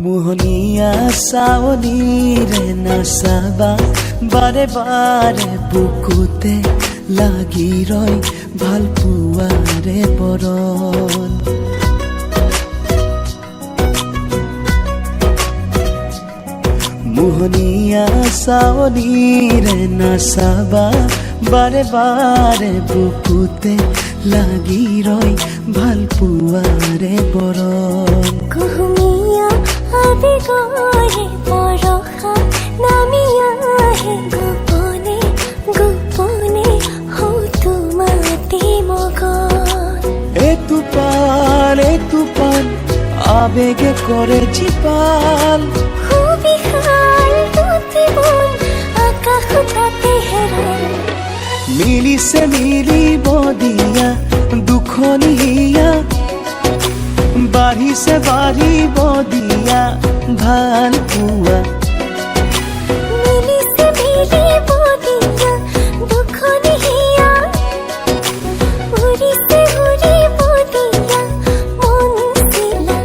মোহনীয়া চাৱনিৰে নাচাবা বাৰে বাৰে বুকুতে লাগি ৰয় ভাল পোৱাৰে বৰণ। মোহনীয়া চাৱনিৰে নাচাবা বাৰে বাৰে বুকুতে লাগি ৰয় ভাল পোৱাৰে বৰণ। কুহুমীয়া আবেগৰে বৰষা নামি আহে গোপনে গোপনে হয়তো মাতি মগন। এইটো পান আবেগে কৰে জীপাল। সুবিশাল দুটি বন আকাশ তাতে হেৰাল। মিলিছে মিলিব দিয়া দুখনি হিয়া, বাঢ়িছে বাঢ়িব দিয়া ভাল পোৱা। মিলিছে মিলিব দিয়া দুখনি হিয়া, উৰিছে উৰিব দিয়া মন চিলা।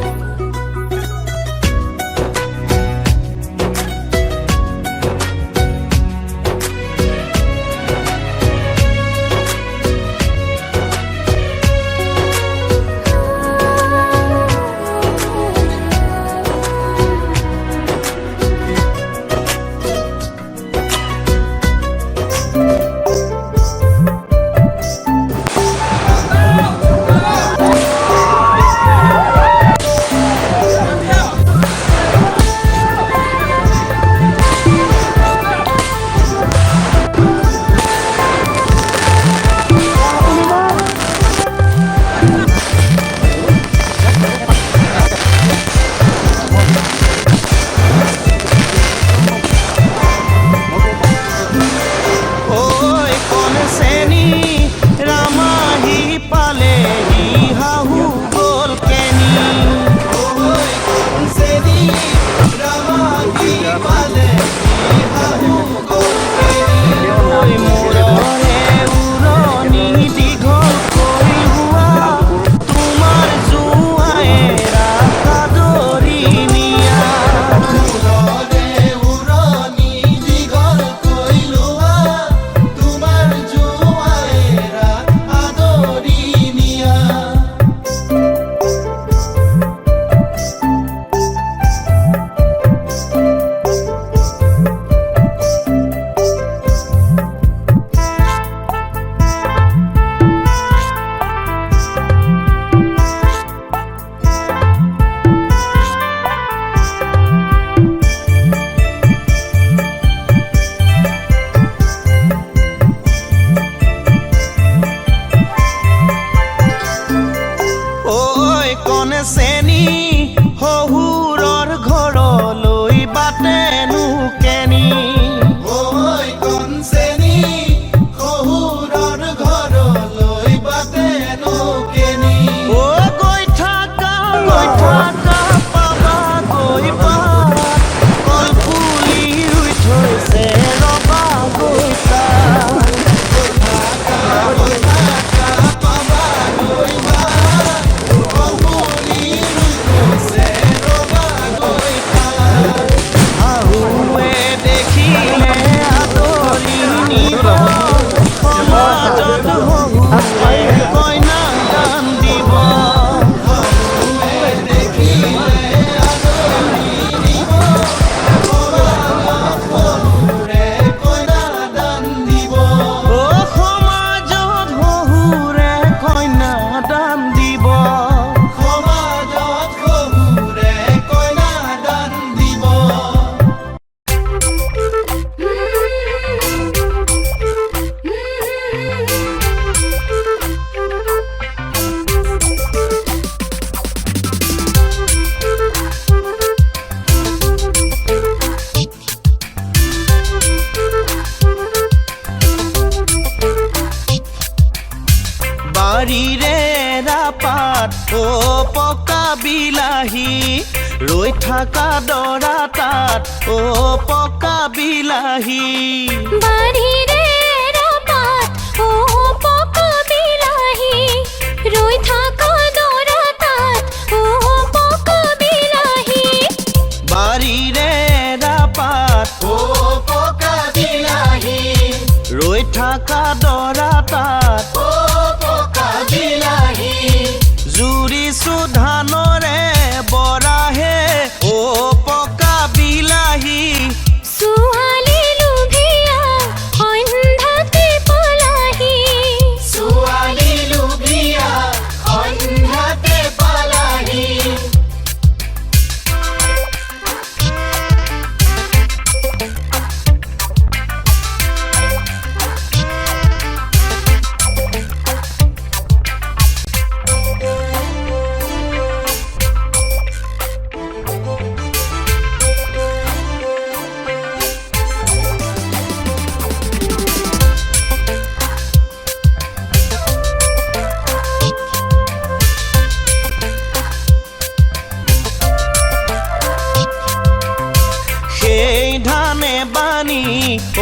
বাৰীৰে ৰাপাত পকা বিলাহী ৰৈ থাকা দৰা তাত পকা বিলাহী। বাৰীৰে ৰাপাত পকা বিলাহী ৰৈ থাকা দৰা তাত পকা বিলাহী।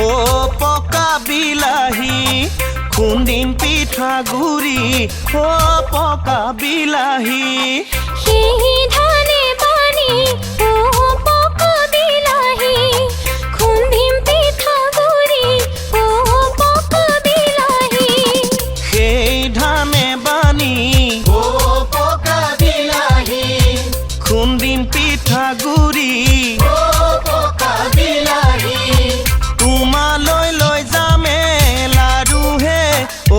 ও পকা বিলাহী খুন্দিম পিঠাগুৰি ও পকা বিলাহী সেই ধানে পানী ও পকা বিলাহী খুন্দিম পিঠাগুৰি ও পকা বিলাহী সেই ধানে বানি ও পকা বিলাহী খুন্দিম পিঠাগুৰি ও পকা বিলাহী তোমালৈ লৈ যামে লাৰু হে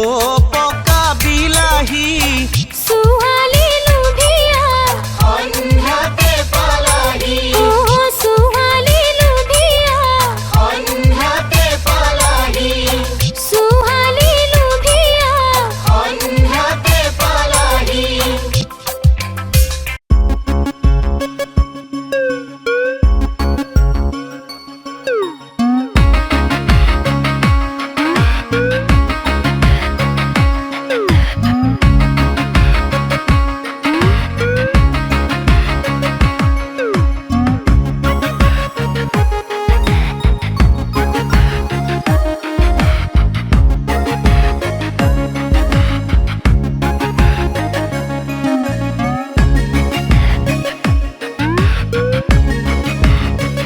ও পকা বিলাহী ছোৱালী লুভিয়া সন্ধ্যাতে পালাহি ও ছোৱালী লুভিয়া সন্ধ্যাতে পালাহি ছোৱালী লুভিয়া সন্ধ্যাতে পালাহি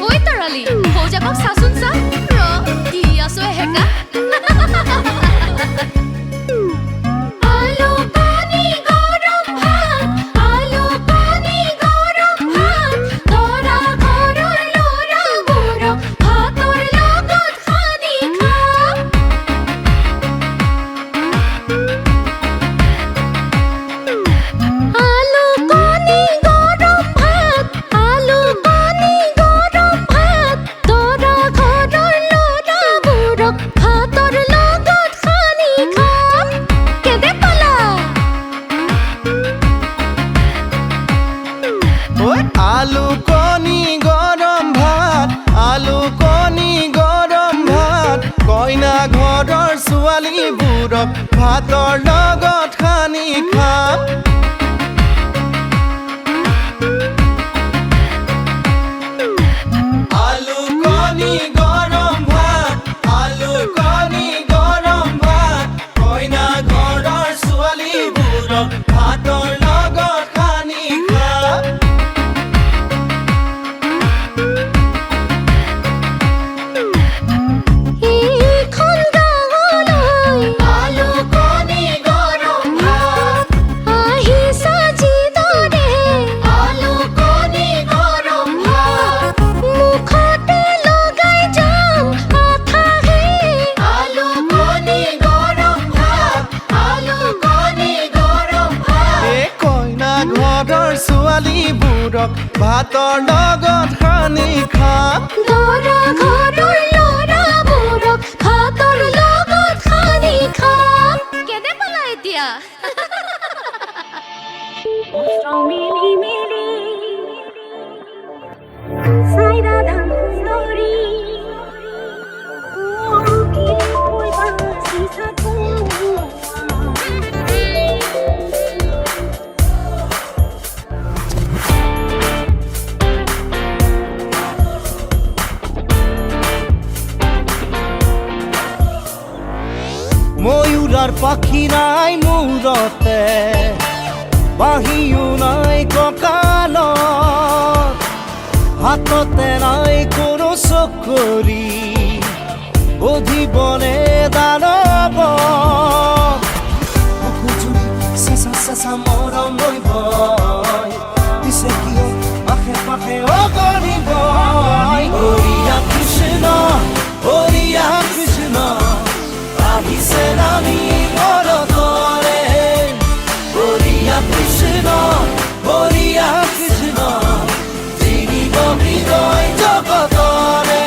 ঐ তৰালি সৌজাকক চাচোন চা ৰ কি আছো হেকা আলু পানী গৰম ভাত আলু পানী গৰম ভাত তৰা ঘৰৰ ল'ৰাবোৰক ভাতৰ লগত সানি খা আলু পানী গৰম ভাত আলু পানী গৰম ভাত তৰা ঘৰৰ ল'ৰাবোৰক ভাতৰ লগত সানি খা কেনে পালা ঐ আলু কণী গৰম ভাত আলু কণী গৰম ভাত কইনা ঘৰৰ ছোৱালীবোৰক ভাতৰ লগত সানি খাম আলু কণী গৰম ভাত আলু কণী গৰম ভাত কইনা ঘৰৰ ছোৱালীবোৰক ভাতৰ লগত সানি খাম এইখন গাঁৱলৈ আলু কণী গৰম ভাত আহিছা যিদৰে আলু কণী গৰম ভাত মুখতে লগাই যাম আঠাহে আলু কণী গৰম ভাত আলু কণী গৰম ভাত এই কইনা ঘৰৰ ছোৱালীবোৰক ভাতৰ লগত সানি খাম দৰা ঘৰৰ ল'ৰাবোৰক ভাতৰ লগত সানি খাম কেনে পালা এতিয়া মিলি মিলি সাইরা ধান সুন্দরী ওই বাসি থাকো ময়ূরার পাখি নাই মূরতে বাহিও নাই কঁকালত হাততে নাই কোনো চকৰি বধিবনে দানৱ চেঁচা চেঁচা মৰম লৈ ভয় পিছে কিয় আশে পাশে অগণিব হৰিয়া কৃষ্ণ হৰিয়া কৃষ্ণ আহিছে নামি ঘৰতৰে হৰিয়া কৃষ্ণ হৰিয়া কৃষ্ণ জিনিব হৃদয় জগতৰে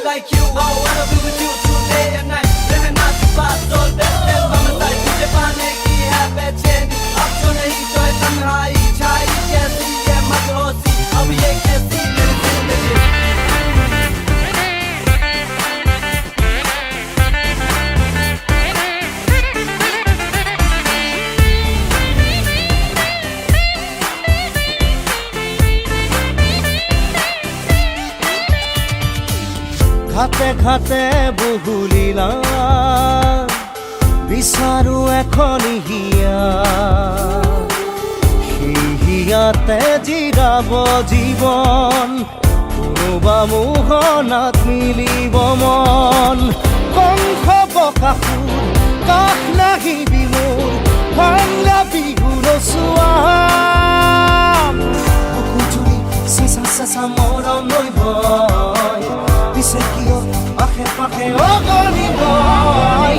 Like you, I wanna be with you today and night. Living not too fast, so that's mama side. Tujhe paane ki hai becheni. Ab jo nahi to hai tanhai, chai kaisi hai madhosi. Ab ye kaisi mere zindagi. ঘাটে ঘাটে বহুলীলা বিচাৰো এখনি হিয়া সেই হিয়াতে জিৰাব জীৱন কোনোবা মোহনাত মিলিব মন কংস বকাসুৰ কাষ নাহিবি মোৰ বাংলা বিহু ৰচোৱা বুকুজুৰি চেঁচা চেঁচা মৰম লৈ ভয় পিছে কিয় আশে পাশে অগণি বয়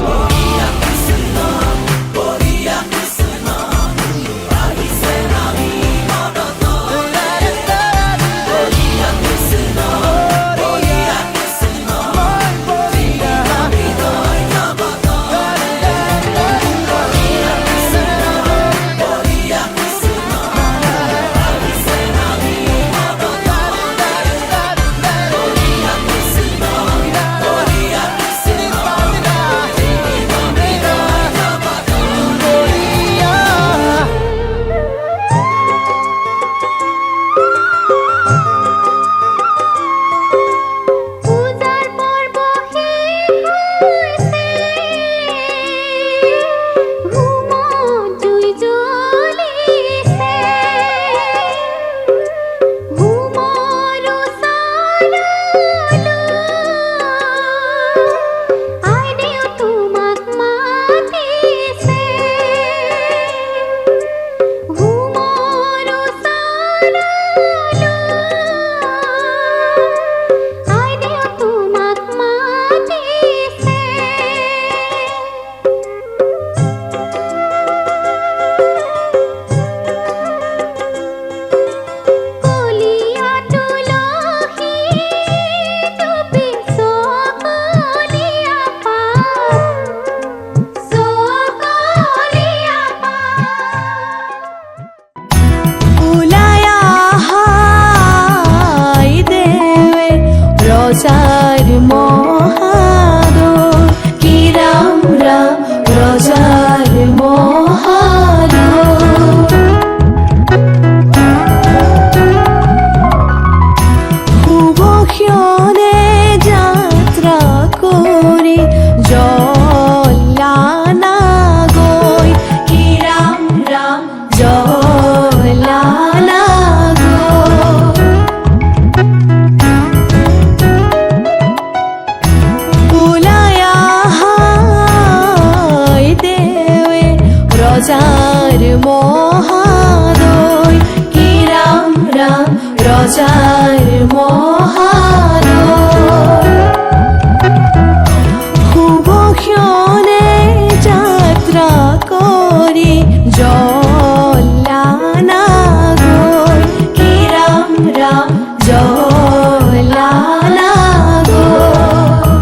পূজাৰ পৰ্ব ঘুমত জুই জ্বলিছে ঘুমৰ চাললো আইদেউ তোমাক মাতিছে ঘুমৰ চাললো আইদেউ তোমাক মাতিছে কলিয়া তুলসী টুপি সকলিয়া পাত সকলিয়া পাত উলায়া হাই দেৱে ৰজাৰ মহাদৰ কি ৰাম ৰাম ৰজাৰ মহাদৰ শুভক্ষণে যাত্ৰা কৰি জলানা গৈ কি ৰাম ৰাম জলানা গৈ উলায়া হাই দেৱে ৰজাৰ মহাদয় কি ৰাম ৰাম ৰজাৰ মহাদয় শুভক্ষণে যাত্ৰা কৰি জলানা গৈ কি ৰাম ৰাম জলানা গৈ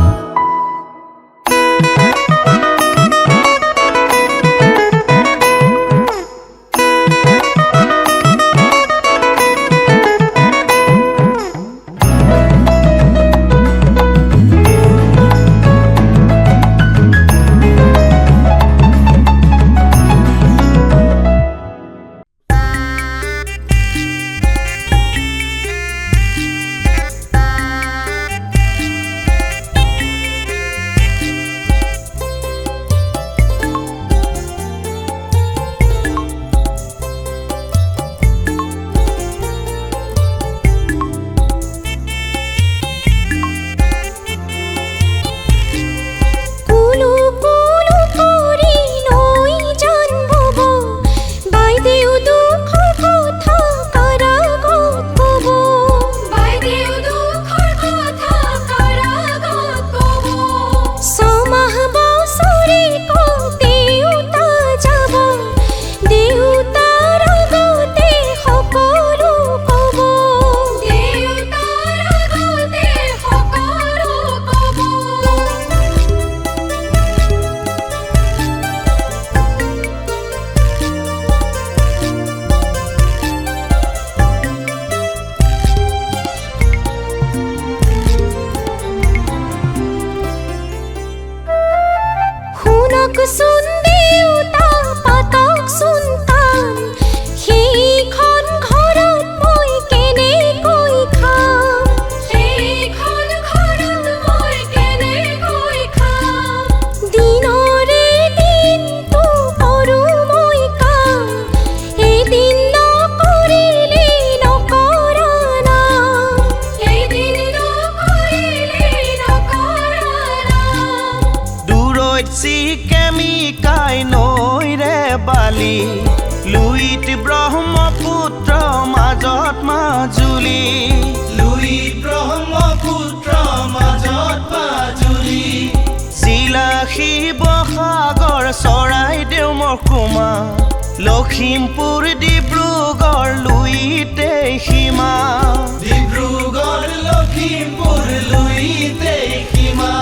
লুইত ব্ৰহ্মপুত্ৰ মাজত মাজুলী লুইত ব্ৰহ্মপুত্ৰ মাজত মাজুলী জিলা শিৱসাগৰ চৰাইদেউ মহকুমা লখিমপুৰ ডিব্ৰুগড় লুইতে সীমা ডিব্ৰুগড় লখিমপুৰ লুইতে সীমা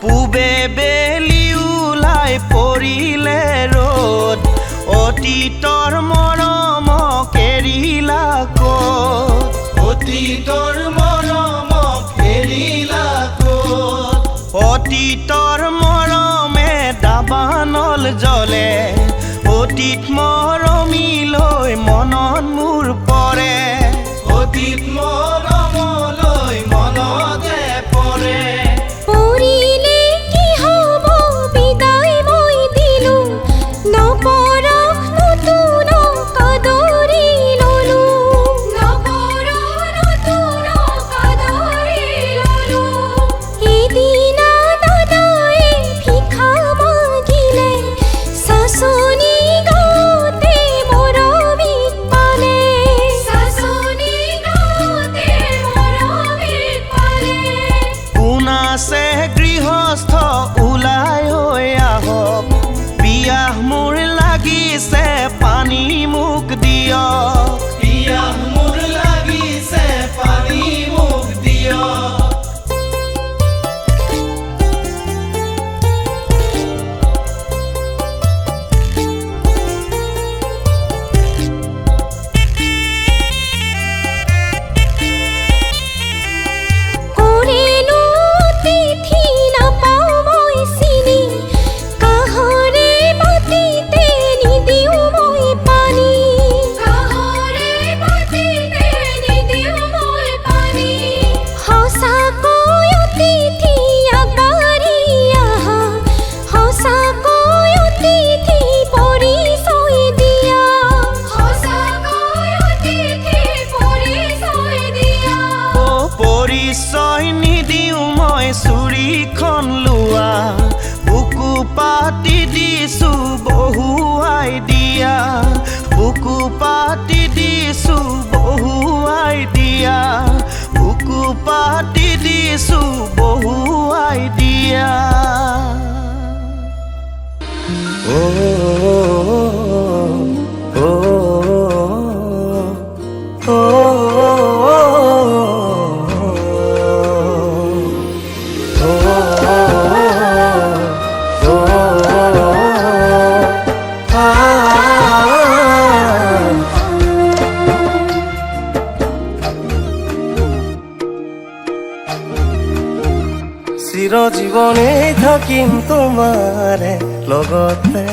পূবে বেলি ওলাই পৰিলে ৰ'দ অতীতৰ মৰম কেৰিলা ক'ত অতীতৰ মৰমক এৰিলা ক'ত অতীতৰ মৰমে দাবানল জ্বলে অতীত মৰমিলৈ মনত মোৰ পৰে অতীত মৰমলৈ মনতে পৰে পৰিলে কি হ'ব বিদায় মই দিলো নপৰখ নতুন কাদৰি ললো নপৰখ নতুন কাদৰি ললো এদিনা দাদাই ভিক্ষা মাগিলে চাচনি গাঁৱতে মৰমিত পালে চাচনি গাঁৱতে মৰমিত পালে কোন আছে গৃহস্থ ওলাই হৈ আহক বিয়াহ মোৰ লাগিছে পানী মোক দিয়ক বিয়াহ মোৰ লাগিছে পানী মোক দিয়ক কৰিলো তিথি নাপাওঁ মই চিনি কাহৰে বাতিতে নিদিওঁ মই পানী কাহৰে বাতিতে নিদিওঁ মই পানী সঁচাকৈ অতিথি আগবাঢ়ি আহা সঁচাকৈ অতিথি পৰিচয় দিয়া সঁচাকৈ অতিথি পৰিচয় দিয়া অ পৰিচয় নিদিওঁ মই চুৰিখন লোৱা বুকু পাতি দিছো বহুৱাই দিয়া বুকু পাতি দিছো বহুৱাই দিয়া বুকু পাতি দিছো বহুৱাই দিয়া অ অ অ চিৰজীৱনে থাকিম তোমাৰে লগতে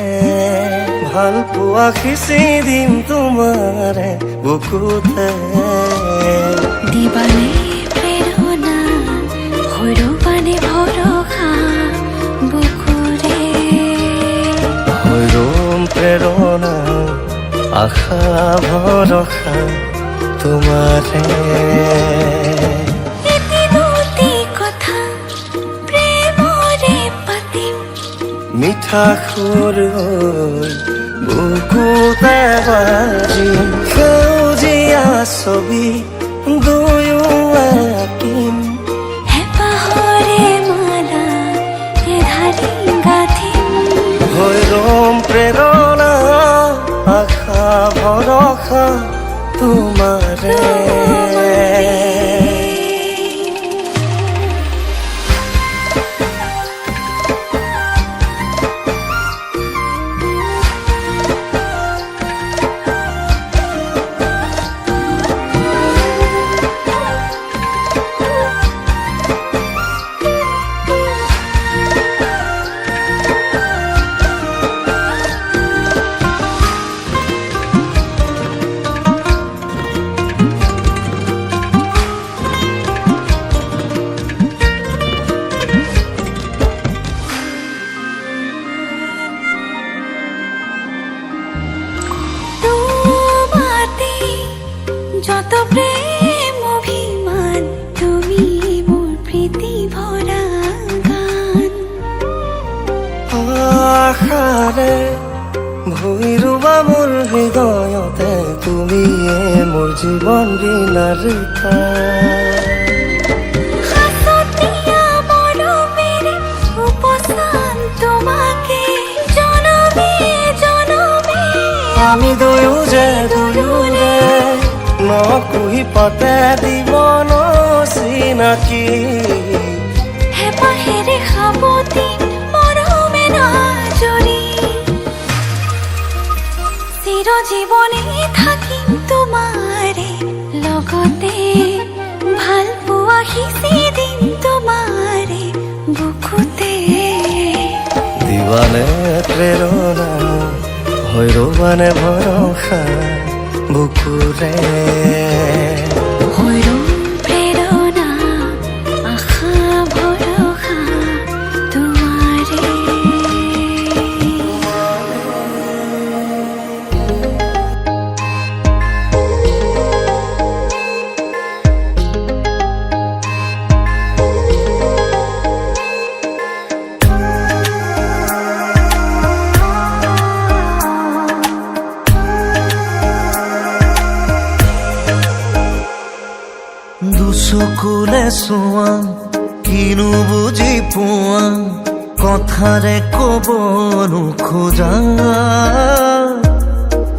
ভাল পোৱা সিঁচি দিম তোমাৰে বুকুতে দিবানে প্ৰেৰণা সৰুবানে ভৰসা বুকুৰে হৈৰম প্ৰেৰণা আশা ভৰসা তোমাৰে এদিনতে কথা প্ৰেমৰে পাতিম মিঠা সুৰ হৈ বুকুতে বাজিম সেউজীয়া ছবি দুয়ো আঁকিম হেঁপাহৰে মালা এধাৰি গাঁঠিম হৈৰম প্ৰেৰণা আশা ভৰসা তোমাৰে যত প্ৰেম অভিমান তুমি মোৰ প্ৰীতি ভৰা গান আশাৰে ভুই ৰুবা মোৰ হৃদয়তে তুমিয়ে মোৰ জীৱন বিনাৰিতা হাসতিয়া মৰমেৰে উপসান তোমাকে জনমে জনমে আমি দুয়োৰে নকুহি পাতে জীৱন চিনাকি হেপাহেৰে সাবতি মৰমে নজৰি চিৰজীৱনে থাকিম তোমাৰে লগতে ভাল পোৱা সিঁচি দিম তোমাৰে বুকুতে দিবানে প্ৰেৰণা হৈ ৰবানে ভৰসা বুকুৰে হৈৰম প্ৰেৰণা আশা ভৰসা তোমাৰে দুচকুলে চোৱা কিনো বুজি পোৱা কথাৰে ক'ব নোখোজা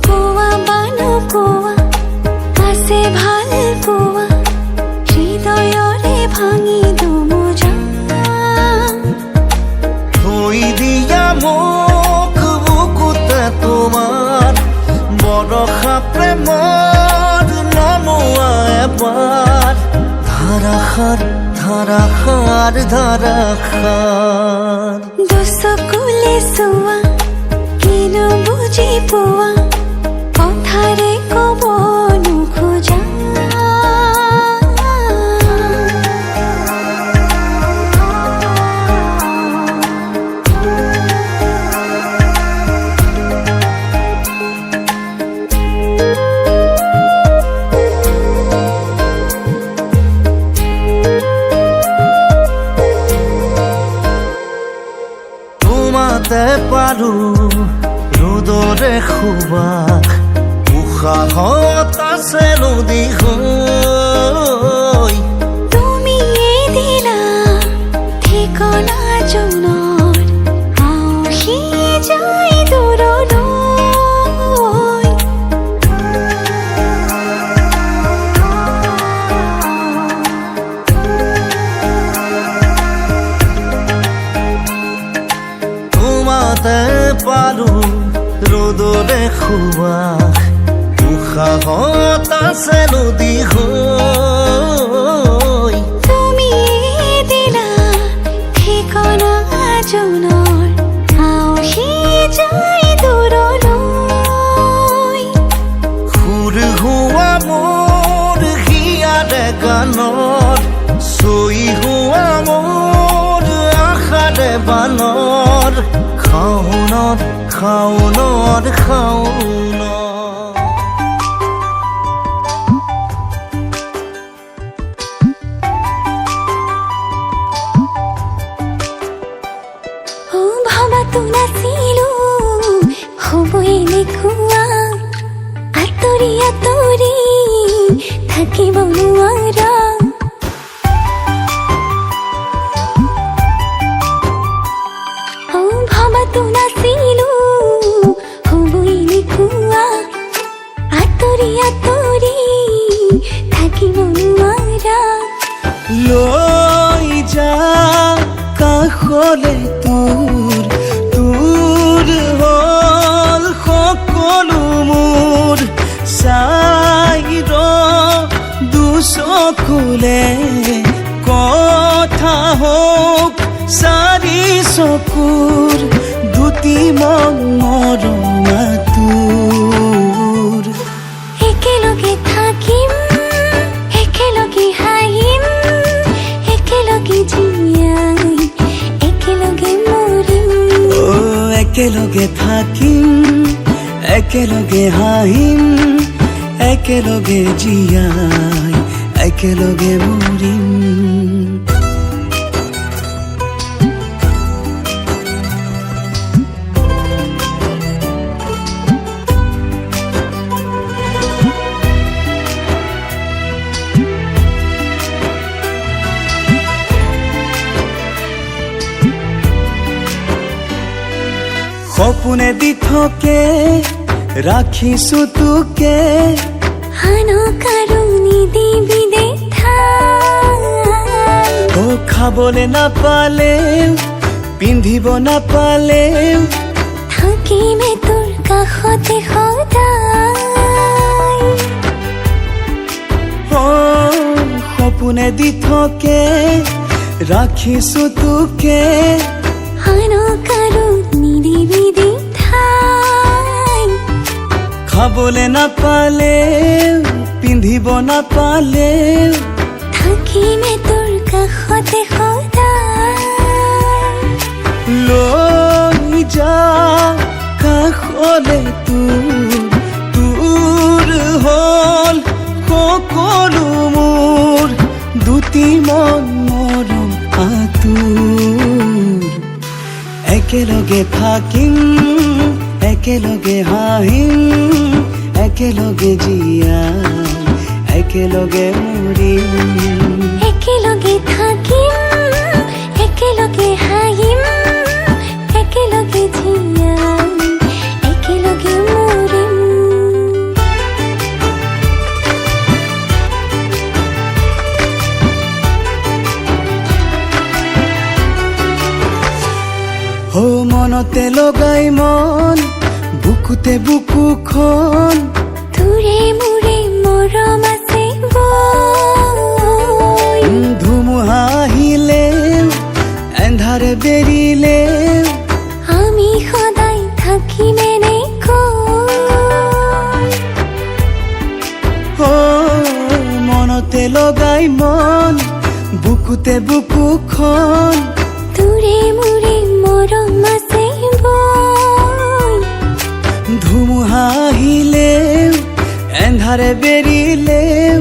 কোৱা বানো কোৱা আছে ভাল কোৱা হৃদয়ৰে ভাঙি দুমোজা থৈ দিয়া মোক বুকুতে তোমাৰ বৰষা প্ৰেমৰ নমোৱা এবাৰ ধাৰাসাৰ ধাৰাসাৰ ধাৰাসাৰ দুচকুলে চোৱা কিনো বুজি পোৱা কথাৰে ক'ব নোখোজা তোমাতে পাৰো ৰ'দৰে সুবাস উশাহত আছে নদী হৈ তুমিয়ে দিলা ঠিকনা জনৰ আউসি যায় দূৰলৈ তোমাতে পাৰো ৰ'দৰে সুবাস উশাহত আছে নদী হৈ তুমিয়ে দিলা ঠিকনা জনৰ আউসি যায় দূৰলৈ সুৰ হোৱা মোৰ হিয়াৰে গানৰ চৈ হোৱা মোৰ আশাৰে বানৰ খাওনত খাওনত খাওনত ভাবাতো নাছিলো হ'বই দেখুৱা আঁতৰি আঁতৰি থাকিব নোৱাৰা ভাবাতো নাছিলো হ'বই দেখুৱা আঁতৰি আঁতৰি থাকিব নোৱাৰা লৈ যা কাষলে তোৰ তোৰ হ'ল সকলো মোৰ চাই ৰ দুচকুলে কথা হওক চাৰি চকুৰ দুটি মন মৰমা তোৰ একেলগে থাকিম একেলগে হাঁহিম একেলগে জীয়াই একেলগে মৰিম একেলগে থাকিম একেলগে হাঁহিম একেলগে জীয়াই একেলগে মৰিম। সপোনে দি থাকে ৰাখিছো তোকে, হানো কাৰো নিদিবি দেখা। ও খাবলে নাপালেও পিন্ধিব নাপালেও থাকিমে তোৰ কাষতে সদায়। ও সপোনে দি থাকে ৰাখিছো তোকে, হানো কাৰো নিদিবি দেখাই। খাবলে নাপালেও পিন্ধিব নাপালেও থাকিমে তোৰ কাষতে সদায়। লৈ যা কাষলে তোৰ হ'ল সকলো মোৰ দুটি মন মৰম আতুৰ। একেলগে থাকিম একেলগে হাঁহিম একেলগে জীয়াই একেলগে মৰিম। একেলগে থাকিম একেলগে হাঁহিম একেলগে জীয়াম একেলগে মৰিম। হো মনতে লগাই মন বুকুতে বুকুখন, তোৰে মোৰে মৰম আছে গৈ। ধুমুহা আহিলেও এন্ধাৰে বেৰিলেও আমি সদায় থাকিম এনেকৈ। ও মনতে লগাই মন বুকুতে বুকুখন, তোৰে মোৰে মৰম আছে গৈ। ধুমুহা আহিলেও এন্ধাৰে বেৰিলেও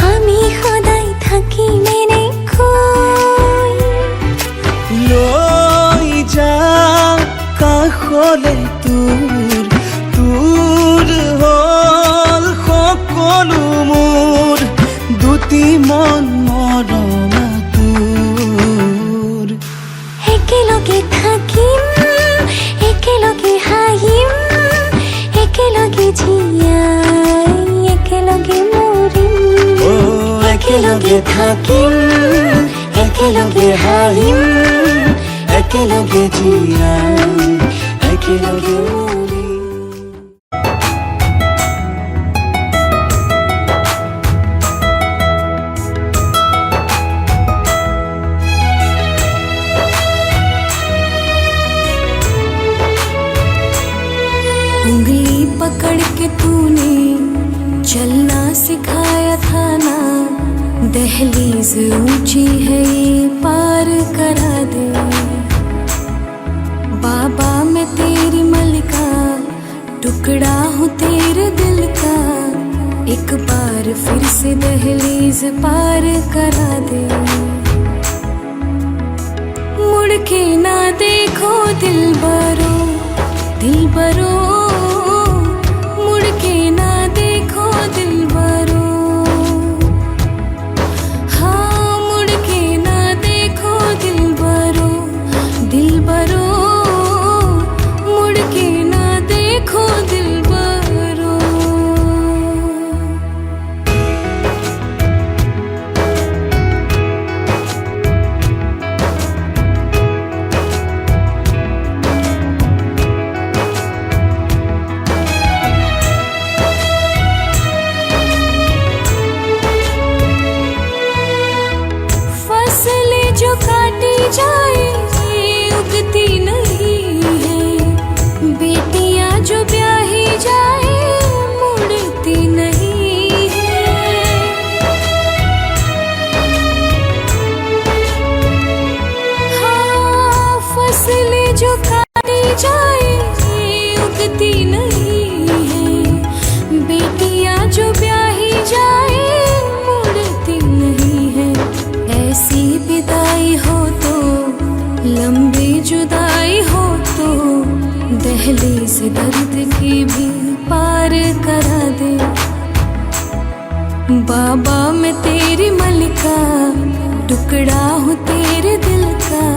আমি সদায় থাকিম এনেকৈ। লৈ যা কাষলে তোৰ হ'ল সকলো মোৰ দুটি মন মৰম তোৰ। একেলগে থাকিম একেলগে হাঁহিম একেলগে জীয়াই একেলগে মৰিম। ও একেলগে থাকিম একেলগে হাঁহিম একেলগে জীয়াই একেলগে মৰিম। उंगली पकड़ के तूने चलना सिखाया था ना, दहलीज ऊंची है ये पार करा दे। बाबा मैं तेरी मलिका टुकड़ा हूँ तेरे दिल का, एक बार फिर से दहलीज पार करा दे। मुड़ के ना देखो दिलबरो दिलबरो, मुड़ के ना देखो दिलबरो। हाँ मुड़ के ना देखो दिलबरो दिलबरो, मुड़ के ना देखो दिलबरो। जाए उगती नहीं है, बेटियां जो ब्याही जाए मुड़ती नहीं है। हाँ फसलें जो काटी जाए उगती नहीं है, बेटियां जो की भी पार करा दे। बाबा मैं तेरी मलिका, टुकड़ा हूँ तेरे दिल का,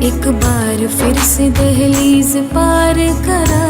एक बार फिर से दहलीज पार करा